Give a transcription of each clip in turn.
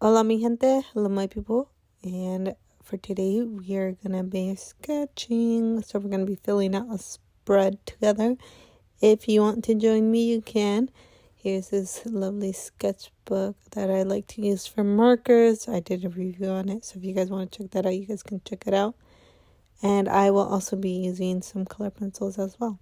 Hola mi gente, hello my people, and for today we are gonna be sketching, so we're gonna be filling out a spread together. If you want to join me, you can. Here's this lovely sketchbook that I like to use for markers. I did a review on it, so if you guys want to check that out, you guys can check it out. And I will also be using some color pencils as well.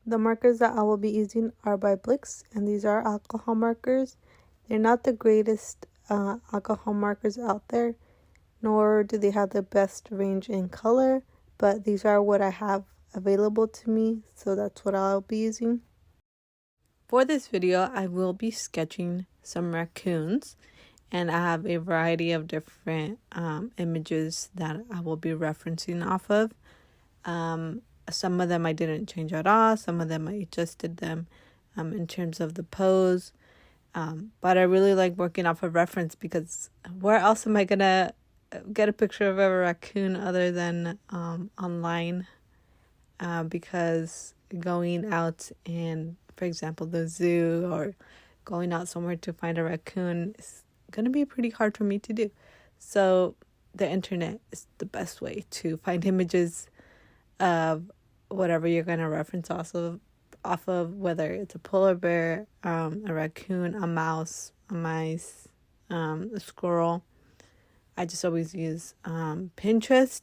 The markers that I will be using are by Blix, and these are alcohol markers. They're not the greatest alcohol markers out there, nor do they have the best range in color, but these are what I have available to me, so that's what I'll be using. For this video, I will be sketching some raccoons, and I have a variety of different images that I will be referencing off of. Some of them I didn't change at all. Some of them I adjusted them in terms of the pose. But I really like working off of reference, because where else am I going to get a picture of a raccoon other than online? Because going out in, for example, the zoo or going out somewhere to find a raccoon is going to be pretty hard for me to do. So the internet is the best way to find images of whatever you're going to reference also off of, whether it's a polar bear, a raccoon, a mouse, a mice, a squirrel. I just always use Pinterest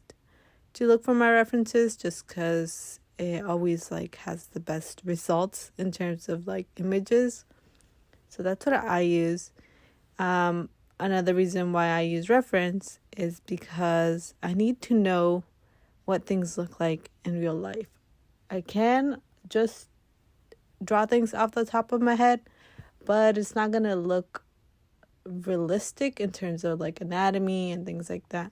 to look for my references, just because it always has the best results in terms of images. So that's what I use. Another reason why I use reference is because I need to know what things look like in real life. I can just draw things off the top of my head, but it's not gonna look realistic in terms of anatomy and things like that,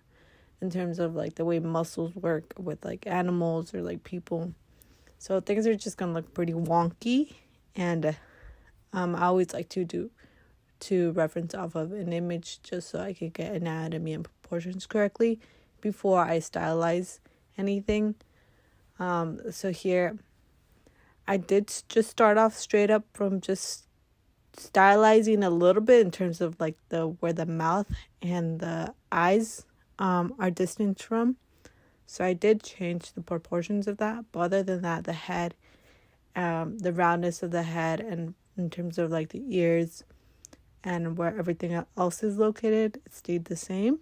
in terms of the way muscles work with animals or people. So things are just gonna look pretty wonky, and I always like to reference off of an image just so I could get anatomy and proportions correctly before I stylize anything. So here I did just start off straight up from just stylizing a little bit in terms of where the mouth and the eyes are distant from. So I did change the proportions of that, but other than that, the head, the roundness of the head, and in terms of the ears and where everything else is located, it stayed the same.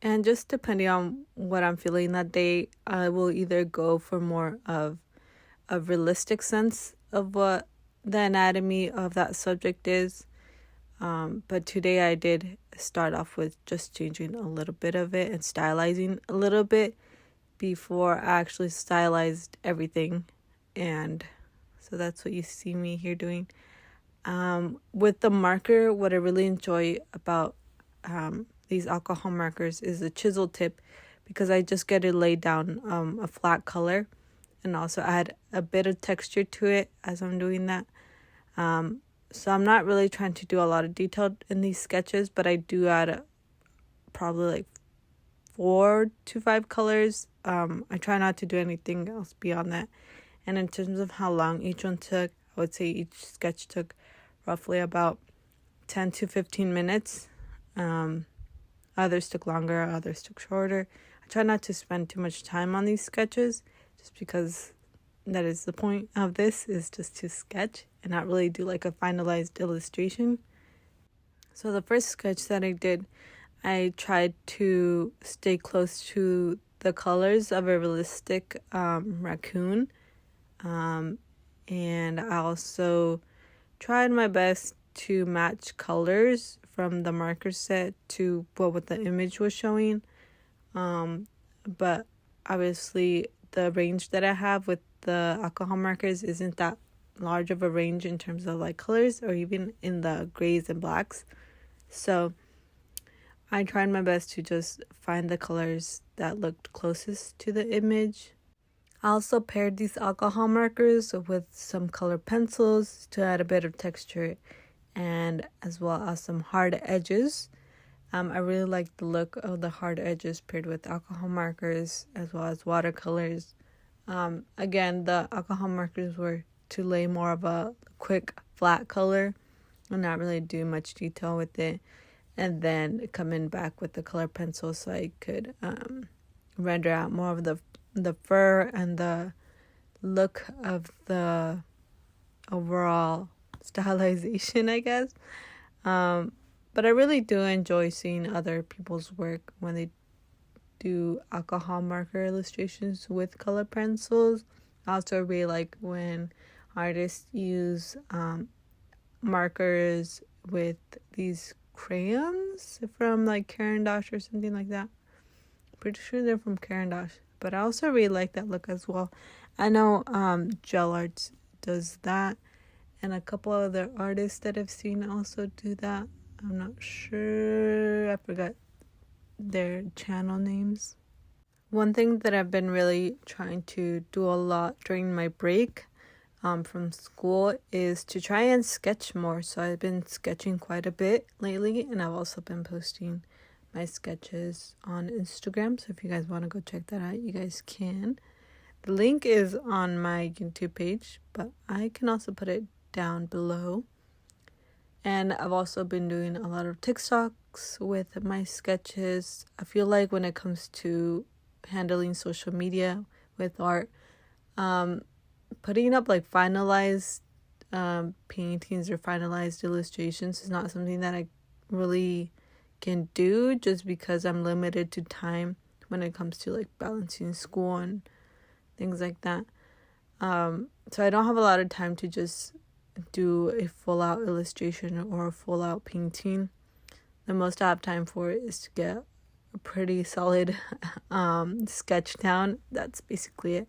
And just depending on what I'm feeling that day, I will either go for more of a realistic sense of what the anatomy of that subject is. But today I did start off with just changing a little bit of it and stylizing a little bit before I actually stylized everything. And so that's what you see me here doing. With the marker, what I really enjoy about these alcohol markers is the chisel tip, because I just get to lay down a flat color and also add a bit of texture to it as I'm doing that. So I'm not really trying to do a lot of detail in these sketches, but I do add probably 4 to 5 colors. I try not to do anything else beyond that. And in terms of how long each one took, I would say each sketch took roughly about 10 to 15 minutes. Others took longer, others took shorter. I try not to spend too much time on these sketches, just because that is the point of this, is just to sketch and not really do a finalized illustration. So the first sketch that I did, I tried to stay close to the colors of a realistic raccoon. And I also tried my best to match colors from the marker set to what the image was showing. But obviously the range that I have with the alcohol markers isn't that large of a range in terms of colors, or even in the grays and blacks. So I tried my best to just find the colors that looked closest to the image. I also paired these alcohol markers with some color pencils to add a bit of texture, and as well as some hard edges. I really like the look of the hard edges paired with alcohol markers as well as watercolors. Again, the alcohol markers were to lay more of a quick flat color and not really do much detail with it, and then come in back with the color pencil so I could render out more of the fur and the look of the overall stylization, I guess. But I really do enjoy seeing other people's work when they do alcohol marker illustrations with color pencils. I also really like when artists use markers with these crayons from like Caran d'Ache or something like that. Pretty sure they're from Caran d'Ache, but I also really like that look as well. I know Gel Arts does that, and a couple other artists that I've seen also do that. I'm not sure, I forgot their channel names. One thing that I've been really trying to do a lot during my break from school is to try and sketch more. So I've been sketching quite a bit lately, and I've also been posting my sketches on Instagram. So if you guys want to go check that out, you guys can. The link is on my YouTube page, but I can also put it down below. And I've also been doing a lot of TikToks with my sketches. I feel like when it comes to handling social media with art, putting up like finalized paintings or finalized illustrations is not something that I really can do, just because I'm limited to time when it comes to like balancing school and things like that. So I don't have a lot of time to just do a full out illustration or a full out painting. The most I have time for is to get a pretty solid sketch down. That's basically it.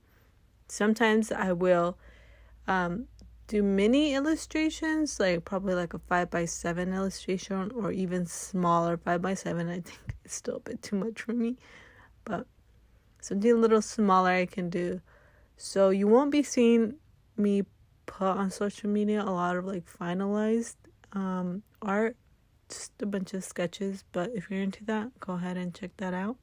Sometimes I will do mini illustrations, like probably like a 5x7 illustration, or even smaller. 5x7 I think is still a bit too much for me, but something a little smaller I can do. So you won't be seeing me put on social media a lot of like finalized art, just a bunch of sketches. But if you're into that, go ahead and check that out.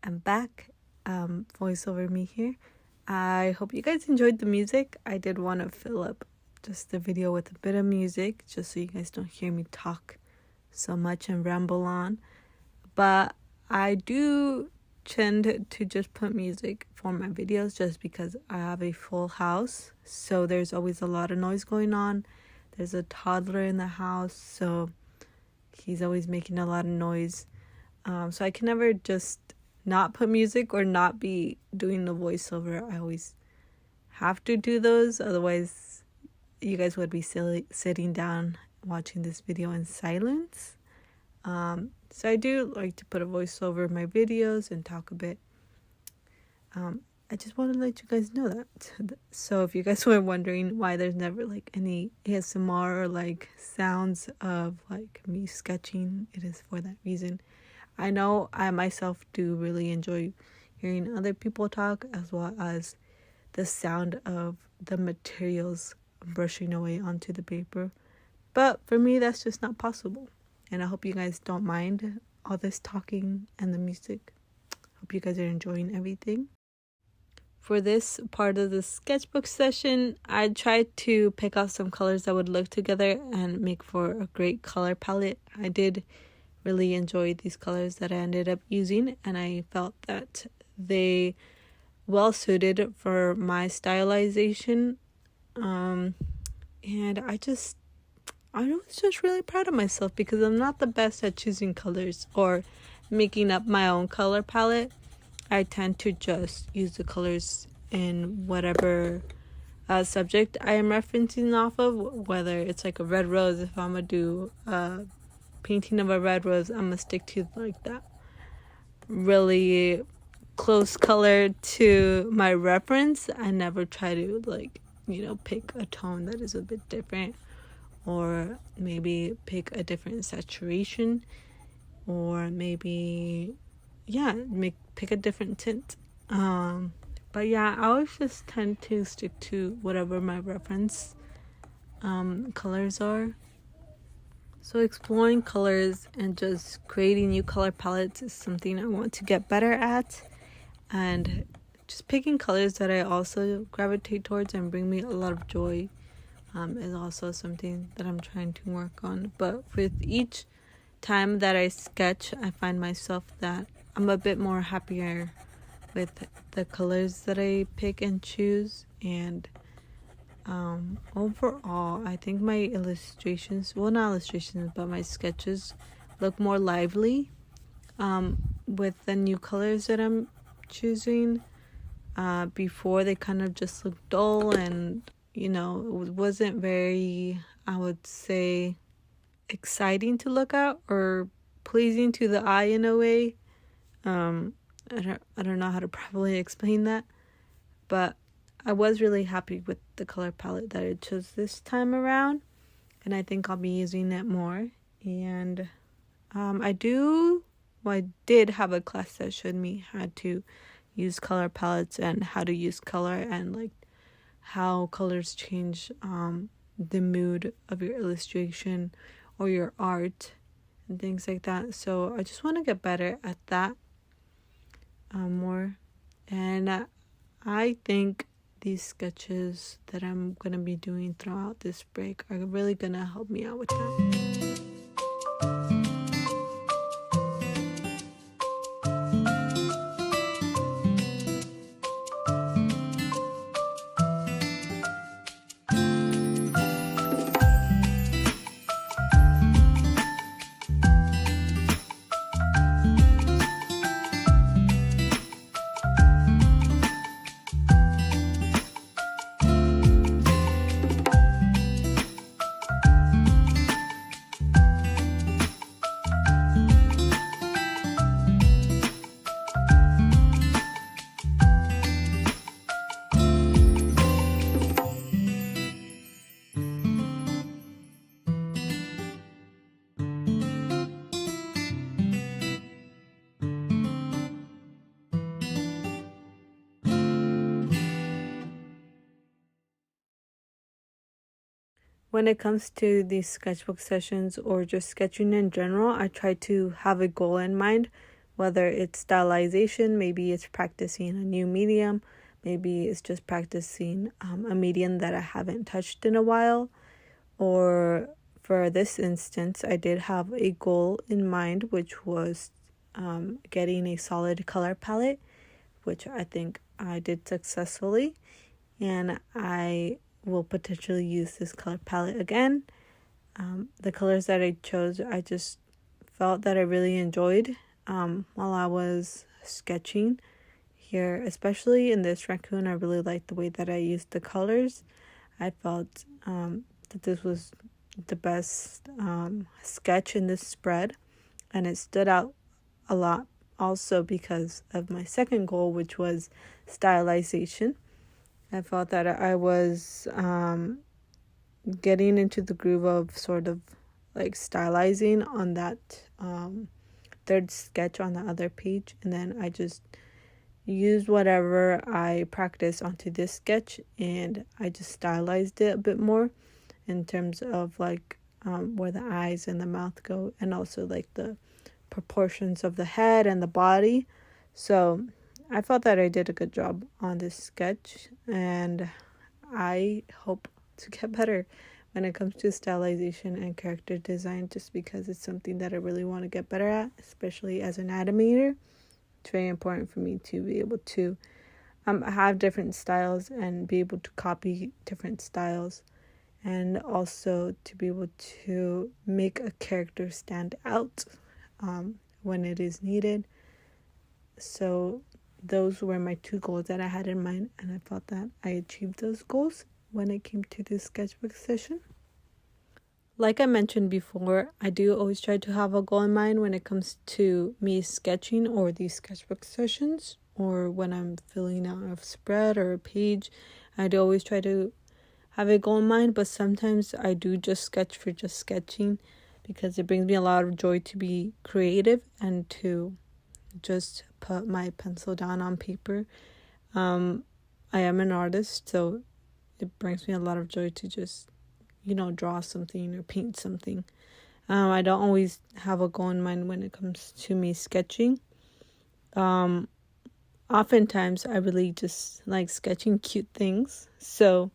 I'm back. Voiceover me here. I hope you guys enjoyed the music. I did want to fill up just the video with a bit of music, just so you guys don't hear me talk so much and ramble on. But I do tend to just put music for my videos, just because I have a full house, so there's always a lot of noise going on. There's a toddler in the house, so he's always making a lot of noise. So I can never just not put music or not be doing the voiceover. I always have to do those, otherwise you guys would be sitting down watching this video in silence. So I do like to put a voice over my videos and talk a bit. I just want to let you guys know that. So if you guys were wondering why there's never like any ASMR or like sounds of like me sketching, it is for that reason. I know I myself do really enjoy hearing other people talk, as well as the sound of the materials brushing away onto the paper. But for me, that's just not possible. And I hope you guys don't mind all this talking and the music. Hope you guys are enjoying everything. For this part of the sketchbook session, I tried to pick out some colors that would look together and make for a great color palette. I did really enjoy these colors that I ended up using, and I felt that they well suited for my stylization. And I was just really proud of myself, because I'm not the best at choosing colors or making up my own color palette. I tend to just use the colors in whatever subject I am referencing off of, whether it's like a red rose. If I'm going to do a painting of a red rose, I'm going to stick to like that really close color to my reference. I never try to pick a tone that is a bit different, or maybe pick a different saturation, or maybe pick a different tint. But yeah, I always just tend to stick to whatever my reference colors are. So exploring colors and just creating new color palettes is something I want to get better at, and just picking colors that I also gravitate towards and bring me a lot of joy is also something that I'm trying to work on. But with each time that I sketch, I find myself that I'm a bit more happier with the colors that I pick and choose. And overall, I think my my sketches look more lively with the new colors that I'm choosing. Before, they kind of just looked dull, and it wasn't very, I would say, exciting to look at or pleasing to the eye in a way. I don't know how to properly explain that, but I was really happy with the color palette that I chose this time around, and I think I'll be using it more. And I did have a class that showed me how to use color palettes and how to use color, and like how colors change the mood of your illustration or your art and things like that. So I just want to get better at that more. And I think these sketches that I'm going to be doing throughout this break are really going to help me out with that. When it comes to these sketchbook sessions or just sketching in general, I try to have a goal in mind, whether it's stylization, maybe it's practicing a new medium, maybe it's just practicing a medium that I haven't touched in a while. Or for this instance, I did have a goal in mind, which was getting a solid color palette, which I think I did successfully, and I will potentially use this color palette again. The colors that I chose, I just felt that I really enjoyed while I was sketching here, especially in this raccoon. I really like the way that I used the colors. I felt that this was the best sketch in this spread, and it stood out a lot also because of my second goal, which was stylization. I felt that I was getting into the groove of sort of like stylizing on that third sketch on the other page, and then I just used whatever I practiced onto this sketch, and I just stylized it a bit more in terms of like where the eyes and the mouth go, and also like the proportions of the head and the body. So I felt that I did a good job on this sketch, and I hope to get better when it comes to stylization and character design, just because it's something that I really want to get better at, especially as an animator. It's very important for me to be able to have different styles and be able to copy different styles, and also to be able to make a character stand out when it is needed. So those were my two goals that I had in mind, and I felt that I achieved those goals when it came to this sketchbook session. Like I mentioned before, I do always try to have a goal in mind when it comes to me sketching or these sketchbook sessions, or when I'm filling out a spread or a page. I do always try to have a goal in mind, but sometimes I do just sketch for just sketching, because it brings me a lot of joy to be creative and to just put my pencil down on paper. I am an artist, so it brings me a lot of joy to just, draw something or paint something. I don't always have a goal in mind when it comes to me sketching. Oftentimes I really just like sketching cute things, so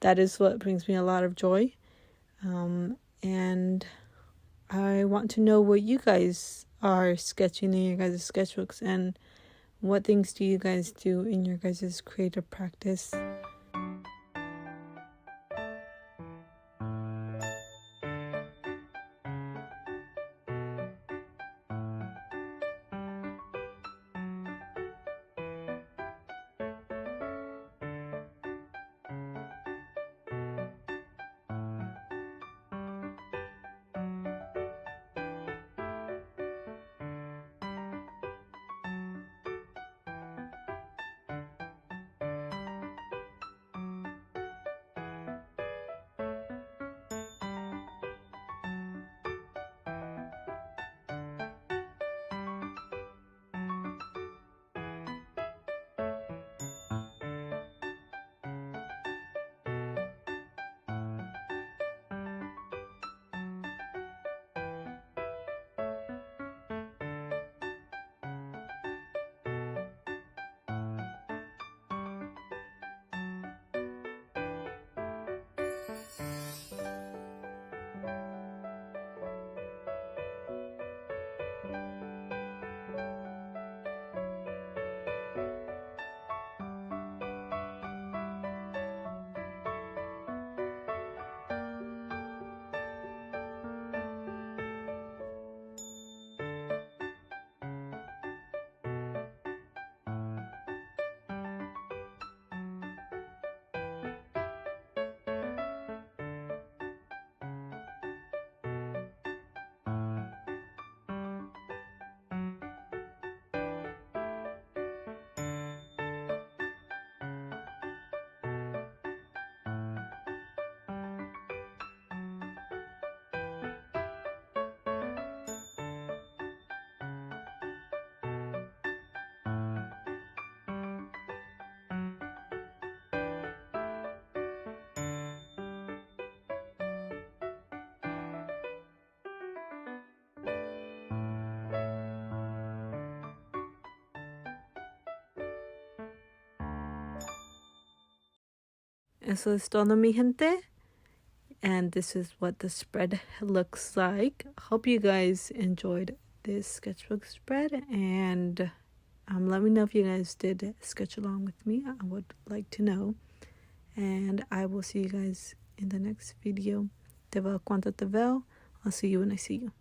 that is what brings me a lot of joy. And I want to know what you guys are sketching in your guys' sketchbooks, and what things do you guys do in your guys' creative practice. Eso es todo, mi gente. And this is what the spread looks like. Hope you guys enjoyed this sketchbook spread, and let me know if you guys did sketch along with me. I would like to know. And I will see you guys in the next video. Te veo cuando te veo. I'll see you when I see you.